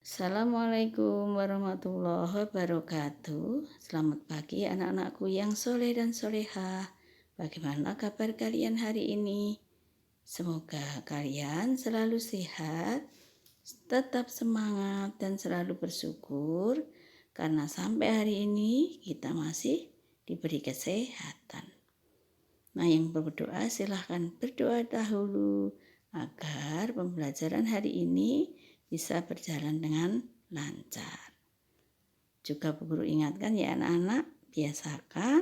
Assalamualaikum warahmatullahi wabarakatuh. Selamat pagi anak-anakku yang soleh dan solehah. Bagaimana kabar kalian hari ini? Semoga kalian selalu sehat, tetap semangat dan selalu bersyukur karena sampai hari ini kita masih diberi kesehatan. Nah, yang berdoa silahkan berdoa dahulu agar pembelajaran hari ini bisa berjalan dengan lancar. Juga Bu Guru ingatkan ya anak-anak, biasakan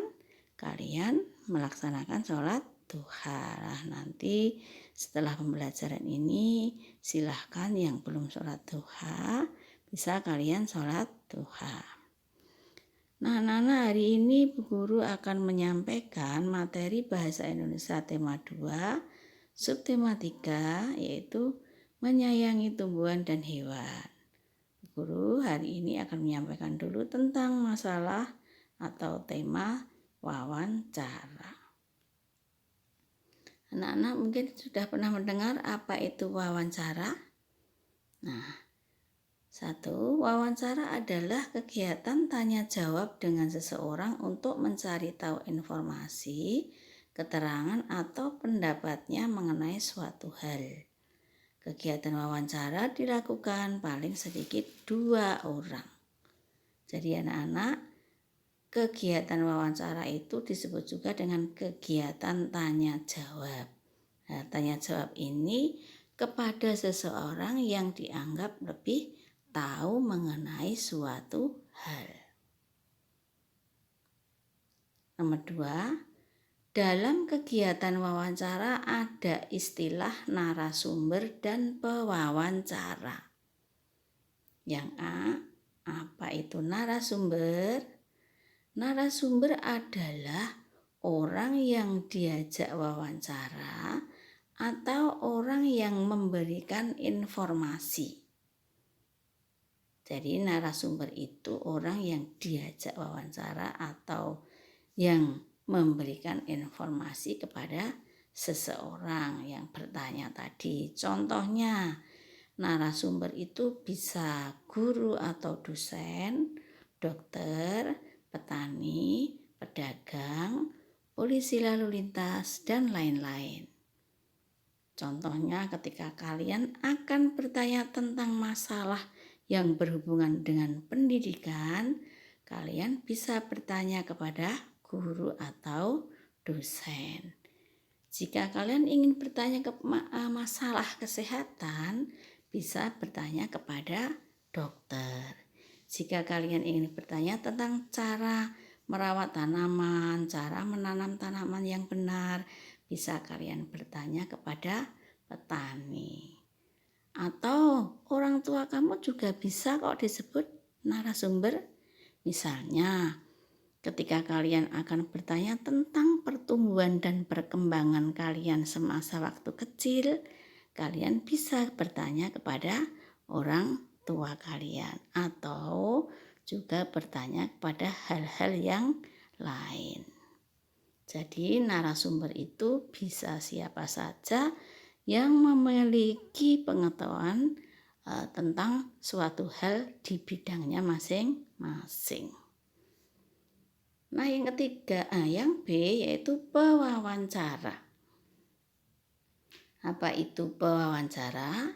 kalian melaksanakan sholat duha. Nanti setelah pembelajaran ini silahkan yang belum sholat duha bisa kalian sholat duha. Nah, anak-anak, hari ini Bu Guru akan menyampaikan materi Bahasa Indonesia tema 2, subtema 3, yaitu menyayangi tumbuhan dan hewan. Bu Guru hari ini akan menyampaikan dulu tentang masalah atau tema wawancara. Anak-anak mungkin sudah pernah mendengar apa itu wawancara? Nah, 1. Wawancara adalah kegiatan tanya jawab dengan seseorang untuk mencari tahu informasi, keterangan atau pendapatnya mengenai suatu hal. Kegiatan wawancara dilakukan paling sedikit 2 orang. Jadi anak-anak, kegiatan wawancara itu disebut juga dengan kegiatan tanya jawab. Nah, tanya jawab ini kepada seseorang yang dianggap lebih tahu mengenai suatu hal. Nomor 2, dalam kegiatan wawancara ada istilah narasumber dan pewawancara. Yang A, apa itu narasumber? Narasumber adalah orang yang diajak wawancara atau orang yang memberikan informasi. Jadi narasumber itu orang yang diajak wawancara atau yang memberikan informasi kepada seseorang yang bertanya tadi. Contohnya, narasumber itu bisa guru atau dosen, dokter, petani, pedagang, polisi lalu lintas, dan lain-lain. Contohnya ketika kalian akan bertanya tentang masalah yang berhubungan dengan pendidikan, kalian bisa bertanya kepada guru atau dosen. Jika kalian ingin bertanya ke masalah kesehatan, bisa bertanya kepada dokter. Jika kalian ingin bertanya tentang cara merawat tanaman, cara menanam tanaman yang benar, bisa kalian bertanya kepada petani. Atau orang tua kamu juga bisa kok disebut narasumber. Misalnya, ketika kalian akan bertanya tentang pertumbuhan dan perkembangan kalian semasa waktu kecil, kalian bisa bertanya kepada orang tua kalian atau juga bertanya kepada hal-hal yang lain. Jadi narasumber itu bisa siapa saja yang memiliki pengetahuan tentang suatu hal di bidangnya masing-masing. Nah, yang ketiga, yang B yaitu pewawancara. Apa itu pewawancara?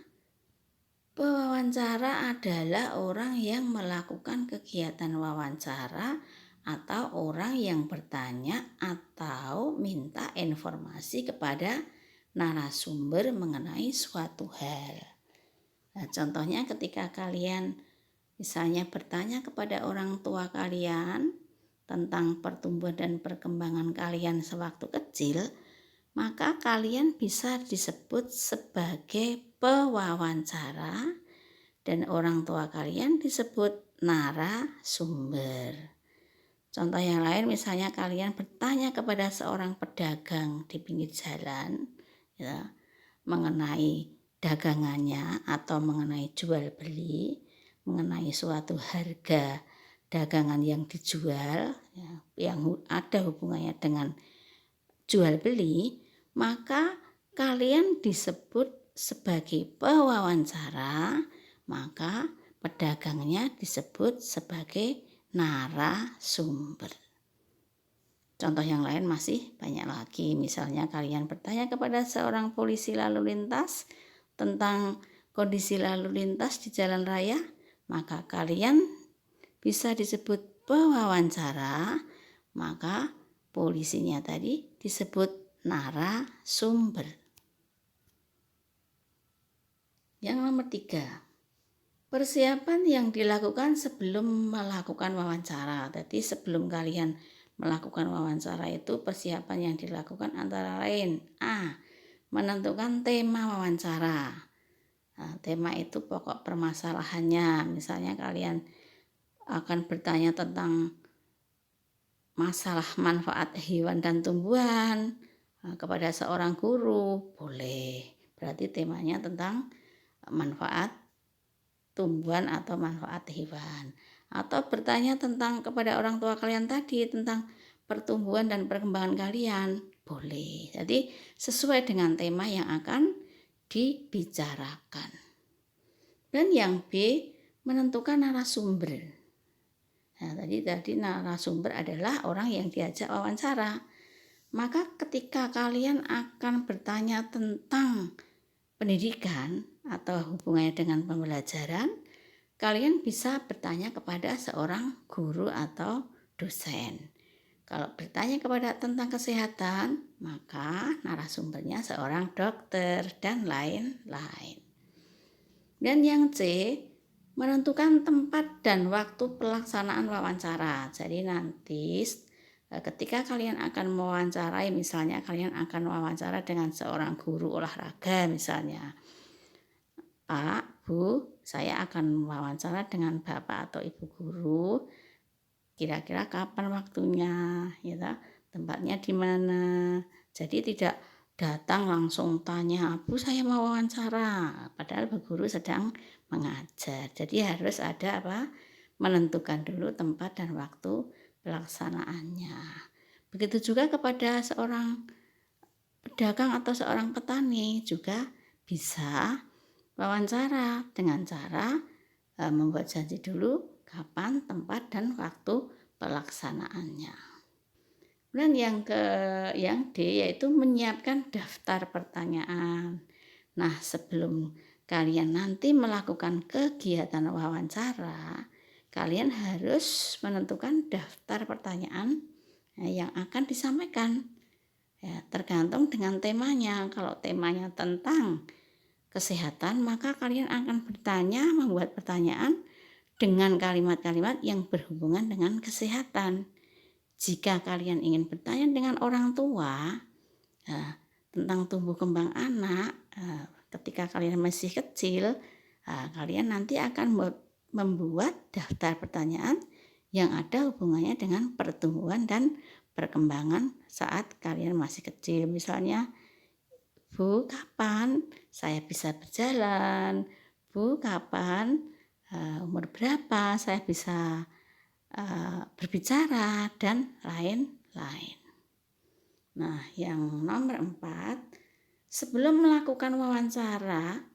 Pewawancara adalah orang yang melakukan kegiatan wawancara atau orang yang bertanya atau minta informasi kepada narasumber mengenai suatu hal. Nah, contohnya ketika kalian misalnya bertanya kepada orang tua kalian tentang pertumbuhan dan perkembangan kalian sewaktu kecil, maka kalian bisa disebut sebagai pewawancara dan orang tua kalian disebut narasumber. Contoh yang lain, misalnya kalian bertanya kepada seorang pedagang di pinggir jalan ya, mengenai dagangannya atau mengenai jual beli, mengenai suatu harga dagangan yang dijual ya, yang ada hubungannya dengan jual beli, maka kalian disebut sebagai pewawancara. Maka pedagangnya disebut sebagai narasumber. Contoh yang lain masih banyak lagi. Misalnya kalian bertanya kepada seorang polisi lalu lintas tentang kondisi lalu lintas di jalan raya, maka kalian bisa disebut pewawancara, maka polisinya tadi disebut narasumber. Yang nomor 3, persiapan yang dilakukan sebelum melakukan wawancara. Jadi sebelum kalian melakukan wawancara itu persiapan yang dilakukan antara lain A. Menentukan tema wawancara. Nah, tema itu pokok permasalahannya. Misalnya kalian akan bertanya tentang masalah manfaat hewan dan tumbuhan kepada seorang guru, boleh. Berarti temanya tentang manfaat tumbuhan atau manfaat hewan. Atau bertanya tentang kepada orang tua kalian tadi tentang pertumbuhan dan perkembangan kalian, boleh. Jadi sesuai dengan tema yang akan dibicarakan. Dan yang B, menentukan narasumber. Nah, tadi narasumber adalah orang yang diajak wawancara. Maka ketika kalian akan bertanya tentang pendidikan atau hubungannya dengan pembelajaran, kalian bisa bertanya kepada seorang guru atau dosen. Kalau bertanya kepada tentang kesehatan, maka narasumbernya seorang dokter dan lain-lain. Dan yang C, menentukan tempat dan waktu pelaksanaan wawancara. Jadi nanti ketika kalian akan mewawancarai, misalnya kalian akan wawancara dengan seorang guru olahraga misalnya. Pak, Bu, saya akan wawancara dengan Bapak atau Ibu guru. Kira-kira kapan waktunya, ya, tempatnya di mana. Jadi tidak datang langsung tanya, Bu saya mau wawancara, padahal Bu guru sedang mengajar. Jadi harus ada menentukan dulu tempat dan waktu pelaksanaannya. Begitu juga kepada seorang pedagang atau seorang petani juga bisa wawancara dengan cara membuat janji dulu kapan, tempat, dan waktu pelaksanaannya. Dan yang D yaitu menyiapkan daftar pertanyaan. Nah, sebelum kalian nanti melakukan kegiatan wawancara, kalian harus menentukan daftar pertanyaan yang akan disampaikan. Ya, tergantung dengan temanya. Kalau temanya tentang kesehatan, maka kalian akan membuat pertanyaan dengan kalimat-kalimat yang berhubungan dengan kesehatan. Jika kalian ingin bertanya dengan orang tua tentang tumbuh kembang anak ketika kalian masih kecil, kalian nanti akan membuat daftar pertanyaan yang ada hubungannya dengan pertumbuhan dan perkembangan saat kalian masih kecil. Misalnya, Bu, kapan saya bisa berjalan? Bu, kapan umur berapa saya bisa berbicara, dan lain-lain. Nah, yang nomor 4, sebelum melakukan wawancara,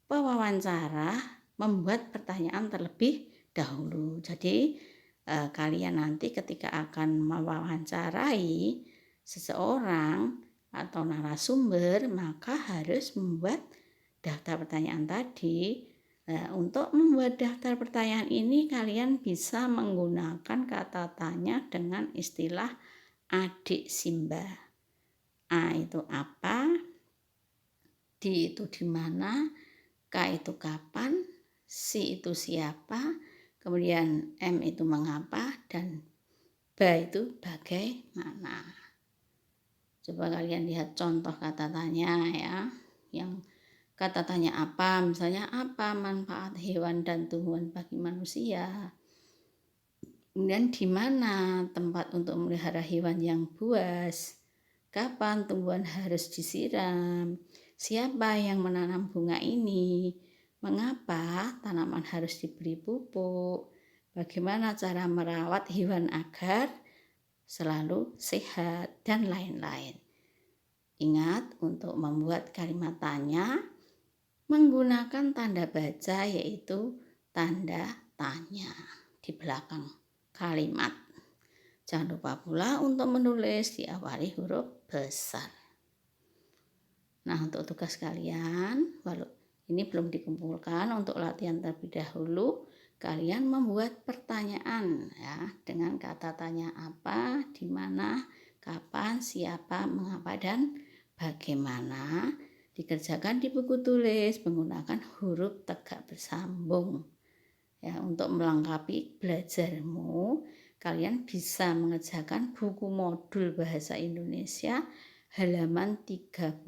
pewawancara membuat pertanyaan terlebih dahulu. Jadi kalian nanti ketika akan mewawancarai seseorang atau narasumber, maka harus membuat daftar pertanyaan tadi. Untuk membuat daftar pertanyaan ini kalian bisa menggunakan kata tanya dengan istilah adik Simba. A itu apa, D itu di mana, K itu kapan, C itu siapa, kemudian M itu mengapa, dan B itu bagaimana. Coba kalian lihat contoh kata tanya ya, yang kata tanya apa, misalnya apa manfaat hewan dan tumbuhan bagi manusia. Kemudian di mana tempat untuk memelihara hewan yang buas. Kapan tumbuhan harus disiram. Siapa yang menanam bunga ini. Mengapa tanaman harus diberi pupuk. Bagaimana cara merawat hewan agar selalu sehat, dan lain-lain. Ingat untuk membuat kalimat tanya menggunakan tanda baca yaitu tanda tanya di belakang kalimat. Jangan lupa pula untuk menulis diawali huruf besar. Nah, untuk tugas kalian, walau ini belum dikumpulkan, untuk latihan terlebih dahulu, kalian membuat pertanyaan ya dengan kata tanya apa, di mana, kapan, siapa, mengapa, dan bagaimana. Dikerjakan di buku tulis menggunakan huruf tegak bersambung. Ya, untuk melengkapi belajarmu, kalian bisa mengerjakan buku modul bahasa Indonesia halaman 31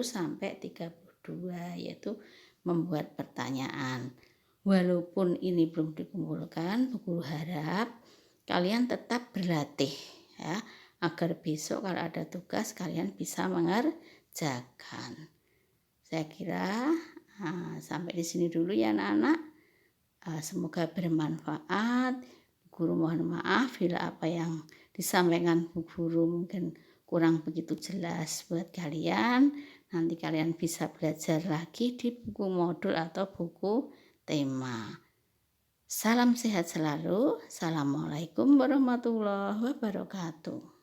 sampai 32, yaitu membuat pertanyaan. Walaupun ini belum dikumpulkan, Bu Guru harap kalian tetap berlatih ya, agar besok kalau ada tugas kalian bisa mengerjakan. Saya kira sampai di sini dulu ya anak-anak. Semoga bermanfaat. Guru mohon maaf bila apa yang disampaikan Bu Guru mungkin kurang begitu jelas buat kalian. Nanti kalian bisa belajar lagi di buku modul atau buku tema. Salam sehat selalu. Assalamualaikum warahmatullahi wabarakatuh.